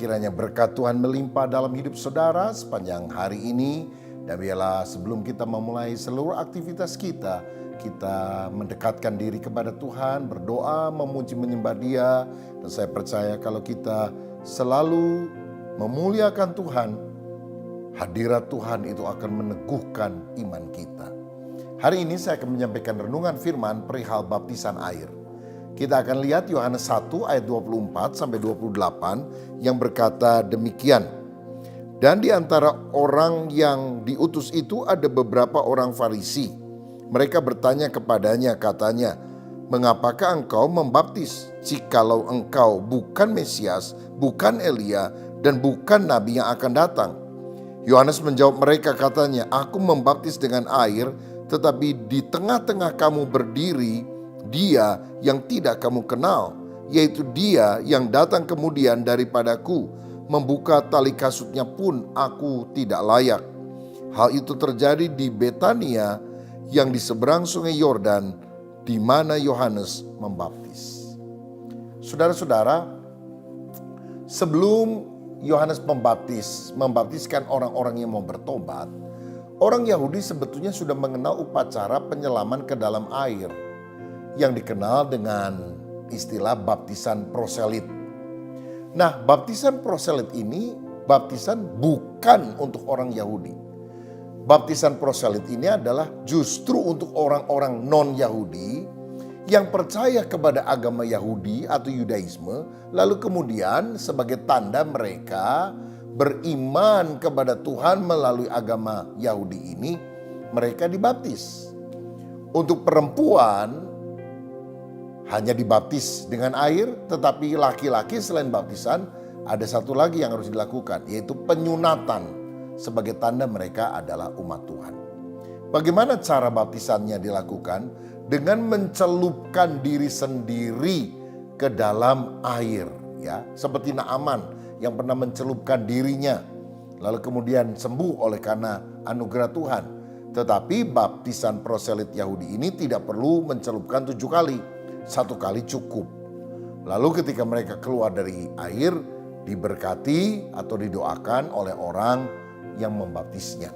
kiranya berkat Tuhan melimpah dalam hidup saudara sepanjang hari ini. Dan biarlah sebelum kita memulai seluruh aktivitas kita mendekatkan diri kepada Tuhan, berdoa, memuji, menyembah Dia. Dan saya percaya kalau kita selalu memuliakan Tuhan, hadirat Tuhan itu akan meneguhkan iman kita. Hari ini saya akan menyampaikan renungan firman perihal baptisan air. Kita akan lihat Yohanes 1 ayat 24 sampai 28 yang berkata demikian. Dan di antara orang yang diutus itu ada beberapa orang Farisi. Mereka bertanya kepadanya, katanya, "Mengapakah engkau membaptis jikalau engkau bukan Mesias, bukan Elia, dan bukan Nabi yang akan datang?" Yohanes menjawab mereka, katanya, "Aku membaptis dengan air, tetapi di tengah-tengah kamu berdiri Dia yang tidak kamu kenal, yaitu Dia yang datang kemudian daripadaku. Membuka tali kasutnya pun aku tidak layak." Hal itu terjadi di Betania yang di seberang sungai Yordan, di mana Yohanes membaptis. Saudara-saudara, sebelum Yohanes membaptiskan orang-orang yang mau bertobat, orang Yahudi sebetulnya sudah mengenal upacara penyelaman ke dalam air yang dikenal dengan istilah baptisan proselit. Nah, baptisan proselit ini baptisan bukan untuk orang Yahudi. Baptisan proselit ini adalah justru untuk orang-orang non-Yahudi yang percaya kepada agama Yahudi atau Yudaisme, lalu kemudian sebagai tanda mereka beriman kepada Tuhan melalui agama Yahudi ini, mereka dibaptis. Untuk perempuan hanya dibaptis dengan air, tetapi laki-laki selain baptisan ada satu lagi yang harus dilakukan, yaitu penyunatan sebagai tanda mereka adalah umat Tuhan. Bagaimana cara baptisannya dilakukan? Dengan mencelupkan diri sendiri ke dalam air, ya, seperti Naaman yang pernah mencelupkan dirinya lalu kemudian sembuh oleh karena anugerah Tuhan. Tetapi baptisan proselit Yahudi ini tidak perlu mencelupkan 7 kali. 1 kali cukup. Lalu ketika mereka keluar dari air, diberkati atau didoakan oleh orang yang membaptisnya.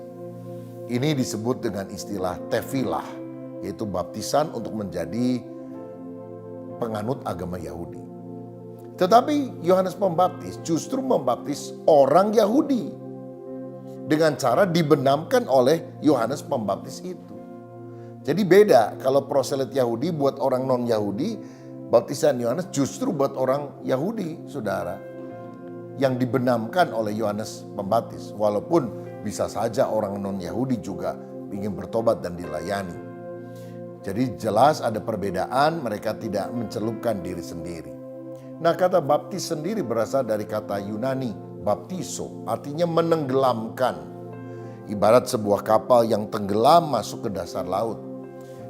Ini disebut dengan istilah tefilah, yaitu baptisan untuk menjadi penganut agama Yahudi. Tetapi Yohanes Pembaptis justru membaptis orang Yahudi dengan cara dibenamkan oleh Yohanes Pembaptis itu. Jadi beda kalau proselit Yahudi buat orang non-Yahudi, baptisan Yohanes justru buat orang Yahudi, saudara, yang dibenamkan oleh Yohanes Pembaptis. Walaupun bisa saja orang non-Yahudi juga ingin bertobat dan dilayani. Jadi jelas ada perbedaan, mereka tidak mencelupkan diri sendiri. Nah, kata baptis sendiri berasal dari kata Yunani, baptiso, artinya menenggelamkan. Ibarat sebuah kapal yang tenggelam masuk ke dasar laut.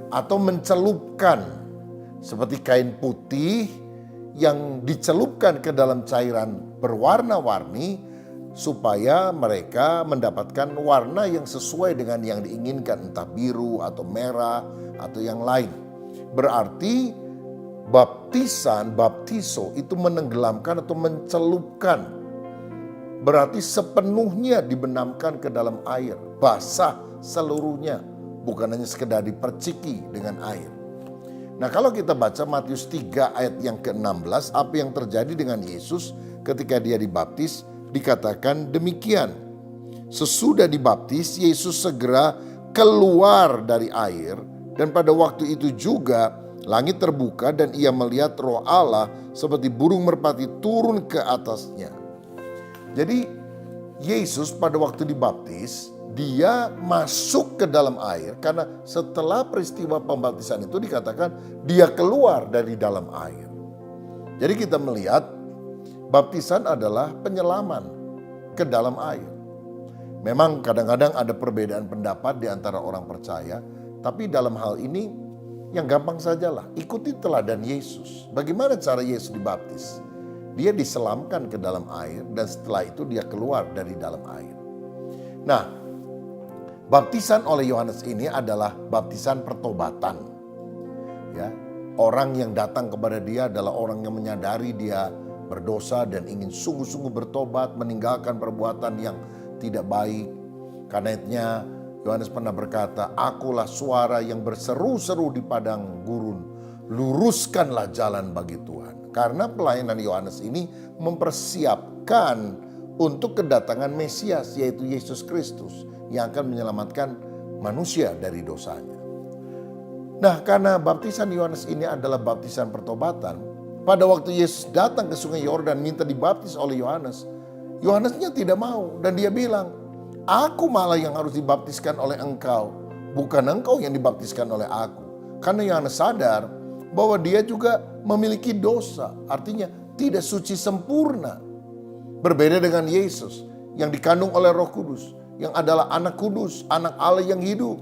Atau mencelupkan, seperti kain putih yang dicelupkan ke dalam cairan berwarna-warni supaya mereka mendapatkan warna yang sesuai dengan yang diinginkan, entah biru atau merah atau yang lain. Berarti baptiso itu menenggelamkan atau mencelupkan. Berarti sepenuhnya dibenamkan ke dalam air, basah seluruhnya. Bukan hanya sekedar diperciki dengan air. Nah, kalau kita baca Matius 3 ayat yang ke-16, apa yang terjadi dengan Yesus ketika dia dibaptis, dikatakan demikian. Sesudah dibaptis, Yesus segera keluar dari air, dan pada waktu itu juga langit terbuka dan ia melihat Roh Allah seperti burung merpati turun ke atasnya. Jadi Yesus pada waktu dibaptis, dia masuk ke dalam air karena setelah peristiwa pembaptisan itu dikatakan dia keluar dari dalam air. Jadi kita melihat baptisan adalah penyelaman ke dalam air. Memang kadang-kadang ada perbedaan pendapat di antara orang percaya, tapi dalam hal ini yang gampang sajalah, ikuti teladan Yesus. Bagaimana cara Yesus dibaptis? Dia diselamkan ke dalam air dan setelah itu dia keluar dari dalam air. Nah, baptisan oleh Yohanes ini adalah baptisan pertobatan. Ya, orang yang datang kepada dia adalah orang yang menyadari dia berdosa dan ingin sungguh-sungguh bertobat, meninggalkan perbuatan yang tidak baik. Karena Yohanes pernah berkata, "Akulah suara yang berseru-seru di padang gurun, luruskanlah jalan bagi Tuhan." Karena pelayanan Yohanes ini mempersiapkan untuk kedatangan Mesias, yaitu Yesus Kristus, yang akan menyelamatkan manusia dari dosanya. Nah, karena baptisan Yohanes ini adalah baptisan pertobatan, pada waktu Yesus datang ke sungai Yordan minta dibaptis oleh Yohanes, Yohanesnya tidak mau dan dia bilang, "Aku malah yang harus dibaptiskan oleh engkau, bukan engkau yang dibaptiskan oleh aku." Karena Yohanes sadar bahwa dia juga memiliki dosa, artinya tidak suci sempurna. Berbeda dengan Yesus yang dikandung oleh Roh Kudus, yang adalah anak kudus, anak Allah yang hidup.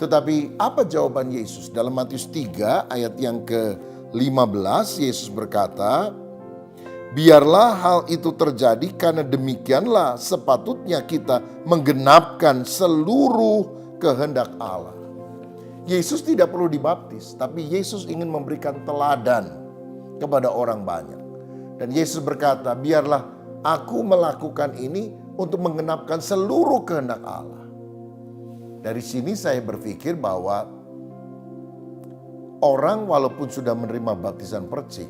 Tetapi apa jawaban Yesus? Dalam Matius 3 ayat yang ke-15, Yesus berkata, "Biarlah hal itu terjadi karena demikianlah sepatutnya kita menggenapkan seluruh kehendak Allah." Yesus tidak perlu dibaptis, tapi Yesus ingin memberikan teladan kepada orang banyak. Dan Yesus berkata, "Biarlah aku melakukan ini untuk menggenapkan seluruh kehendak Allah." Dari sini saya berpikir bahwa orang walaupun sudah menerima baptisan percik,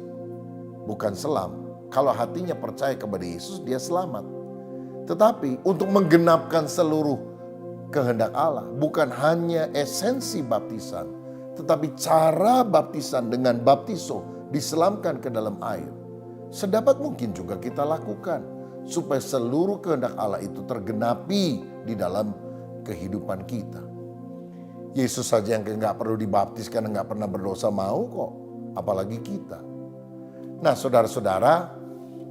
bukan selam, kalau hatinya percaya kepada Yesus, dia selamat. Tetapi untuk menggenapkan seluruh kehendak Allah, bukan hanya esensi baptisan, tetapi cara baptisan dengan baptiso, diselamkan ke dalam air. Sedapat mungkin juga kita lakukan, supaya seluruh kehendak Allah itu tergenapi di dalam kehidupan kita. Yesus saja yang nggak perlu dibaptis karena nggak pernah berdosa mau kok, apalagi kita. Nah, saudara-saudara,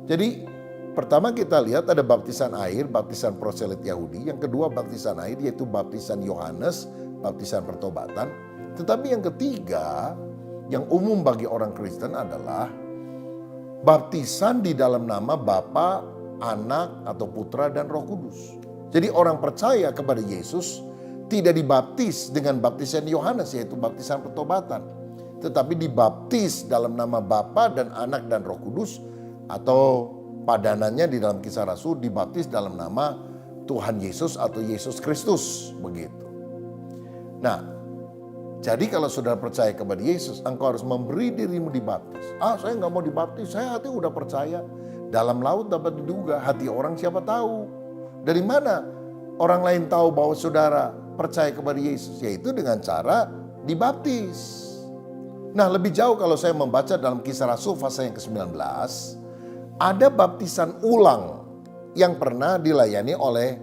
jadi pertama kita lihat ada baptisan air, baptisan proselit Yahudi. Yang kedua baptisan air, yaitu baptisan Yohanes, baptisan pertobatan. Tetapi yang ketiga, yang umum bagi orang Kristen adalah baptisan di dalam nama Bapa, Anak, atau Putra dan Roh Kudus. Jadi orang percaya kepada Yesus tidak dibaptis dengan baptisan Yohanes, yaitu baptisan pertobatan, tetapi dibaptis dalam nama Bapa dan Anak dan Roh Kudus, atau padanannya di dalam Kisah Rasul dibaptis dalam nama Tuhan Yesus atau Yesus Kristus, begitu. Nah, jadi kalau saudara percaya kepada Yesus, engkau harus memberi dirimu dibaptis. Saya nggak mau dibaptis, saya hati udah percaya. Dalam laut dapat diduga, hati orang siapa tahu. Dari mana orang lain tahu bahwa saudara percaya kepada Yesus? Yaitu dengan cara dibaptis. Nah, lebih jauh kalau saya membaca dalam Kisah Rasul pasal yang ke-19, ada baptisan ulang yang pernah dilayani oleh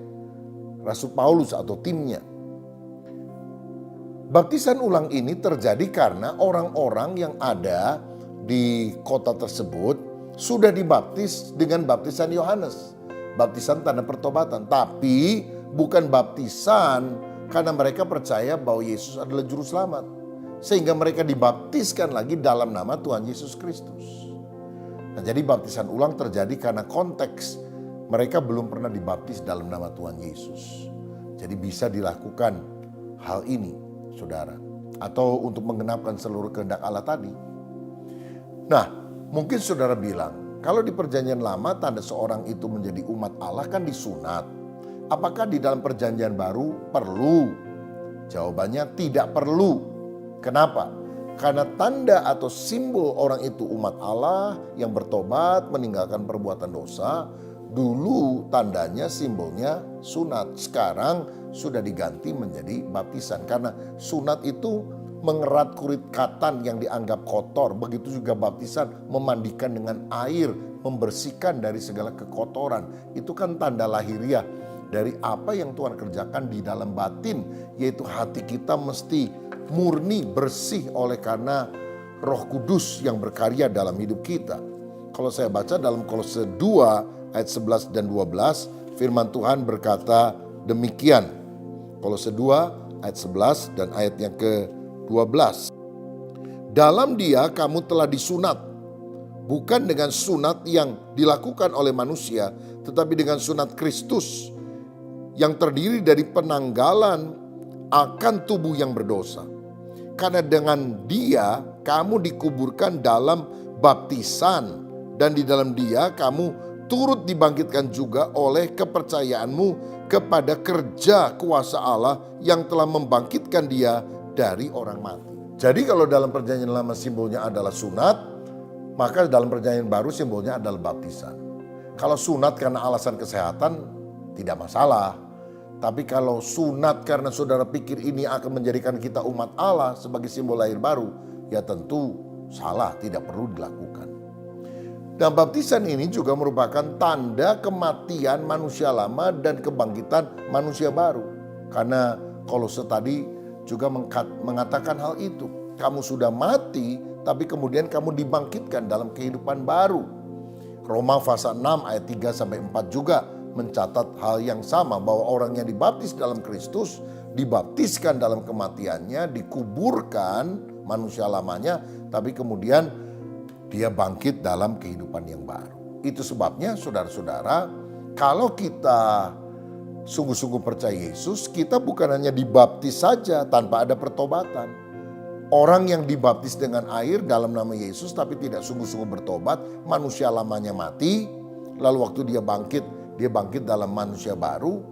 Rasul Paulus atau timnya. Baptisan ulang ini terjadi karena orang-orang yang ada di kota tersebut sudah dibaptis dengan baptisan Yohanes. Baptisan tanda pertobatan, tapi bukan baptisan karena mereka percaya bahwa Yesus adalah juru selamat, sehingga mereka dibaptiskan lagi dalam nama Tuhan Yesus Kristus. Nah, jadi baptisan ulang terjadi karena konteks mereka belum pernah dibaptis dalam nama Tuhan Yesus. Jadi bisa dilakukan hal ini, saudara, atau untuk menggenapkan seluruh kehendak Allah tadi. Nah, mungkin saudara bilang, kalau di perjanjian lama tanda seorang itu menjadi umat Allah kan disunat. Apakah di dalam perjanjian baru perlu? Jawabannya tidak perlu. Kenapa? Karena tanda atau simbol orang itu umat Allah yang bertobat meninggalkan perbuatan dosa. Dulu tandanya simbolnya sunat. Sekarang sudah diganti menjadi baptisan. Karena sunat itu mengerat kulit katan yang dianggap kotor. Begitu juga baptisan memandikan dengan air, membersihkan dari segala kekotoran. Itu kan tanda lahiriah dari apa yang Tuhan kerjakan di dalam batin, yaitu hati kita mesti murni, bersih oleh karena Roh Kudus yang berkarya dalam hidup kita. Kalau saya baca dalam Kolose 2 ayat 11 dan 12, firman Tuhan berkata demikian. Kolose 2 ayat 11 dan ayat yang ke-12. Dalam Dia kamu telah disunat, bukan dengan sunat yang dilakukan oleh manusia, tetapi dengan sunat Kristus yang terdiri dari penanggalan akan tubuh yang berdosa. Karena dengan Dia kamu dikuburkan dalam baptisan dan di dalam Dia kamu turut dibangkitkan juga oleh kepercayaanmu kepada kerja kuasa Allah yang telah membangkitkan Dia dari orang mati. Jadi kalau dalam perjanjian lama simbolnya adalah sunat, maka dalam perjanjian baru simbolnya adalah baptisan. Kalau sunat karena alasan kesehatan tidak masalah. Tapi kalau sunat karena saudara pikir ini akan menjadikan kita umat Allah sebagai simbol lahir baru, ya tentu salah, tidak perlu dilakukan. Dan baptisan ini juga merupakan tanda kematian manusia lama dan kebangkitan manusia baru. Karena Kolose tadi juga mengatakan hal itu. Kamu sudah mati, tapi kemudian kamu dibangkitkan dalam kehidupan baru. Roma pasal 6 ayat 3-4 juga mencatat hal yang sama, bahwa orang yang dibaptis dalam Kristus dibaptiskan dalam kematiannya, dikuburkan manusia lamanya, tapi kemudian dia bangkit dalam kehidupan yang baru. Itu sebabnya saudara-saudara, kalau kita sungguh-sungguh percaya Yesus, kita bukan hanya dibaptis saja tanpa ada pertobatan. Orang yang dibaptis dengan air dalam nama Yesus tapi tidak sungguh-sungguh bertobat, manusia lamanya mati, lalu waktu dia bangkit dalam manusia baru,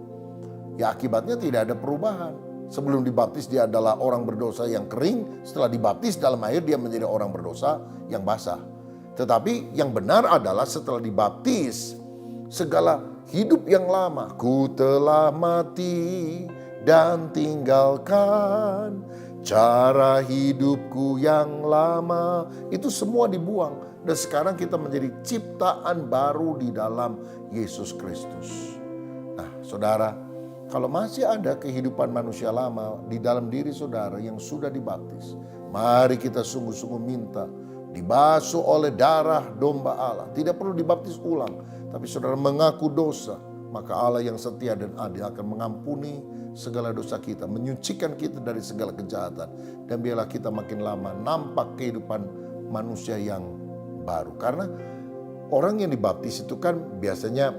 ya akibatnya tidak ada perubahan. Sebelum dibaptis dia adalah orang berdosa yang kering, setelah dibaptis dalam air dia menjadi orang berdosa yang basah. Tetapi yang benar adalah setelah dibaptis, segala hidup yang lama, ku telah mati dan tinggalkan cara hidupku yang lama, itu semua dibuang. Dan sekarang kita menjadi ciptaan baru di dalam Yesus Kristus. Nah saudara, kalau masih ada kehidupan manusia lama di dalam diri saudara yang sudah dibaptis, mari kita sungguh-sungguh minta dibasuh oleh darah domba Allah. Tidak perlu dibaptis ulang, tapi saudara mengaku dosa, maka Allah yang setia dan adil akan mengampuni segala dosa kita, menyucikan kita dari segala kejahatan. Dan biarlah kita makin lama nampak kehidupan manusia yang baru. Karena orang yang dibaptis itu kan biasanya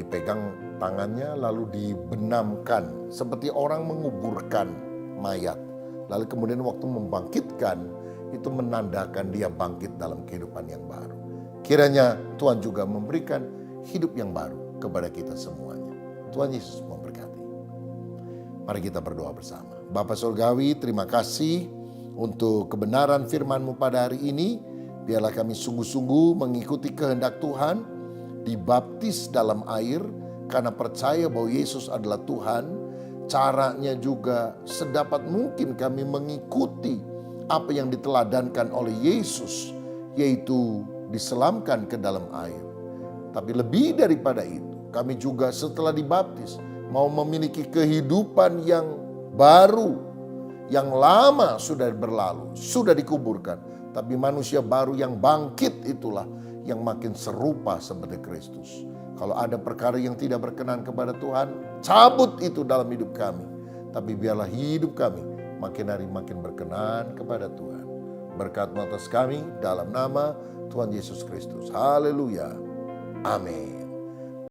dipegang tangannya lalu dibenamkan seperti orang menguburkan mayat. Lalu kemudian waktu membangkitkan itu menandakan dia bangkit dalam kehidupan yang baru. Kiranya Tuhan juga memberikan hidup yang baru kepada kita semuanya. Tuhan Yesus memberkati. Mari kita berdoa bersama. Bapa Surgawi, terima kasih untuk kebenaran firman-Mu pada hari ini. Biarlah kami sungguh-sungguh mengikuti kehendak Tuhan, dibaptis dalam air karena percaya bahwa Yesus adalah Tuhan. Caranya juga sedapat mungkin kami mengikuti apa yang diteladankan oleh Yesus, yaitu diselamkan ke dalam air. Tapi lebih daripada itu, kami juga setelah dibaptis mau memiliki kehidupan yang baru, yang lama sudah berlalu, sudah dikuburkan. Tapi manusia baru yang bangkit itulah yang makin serupa seperti Kristus. Kalau ada perkara yang tidak berkenan kepada Tuhan, cabut itu dalam hidup kami. Tapi biarlah hidup kami makin hari makin berkenan kepada Tuhan. Berkat atas kami dalam nama Tuhan Yesus Kristus. Haleluya. Amin.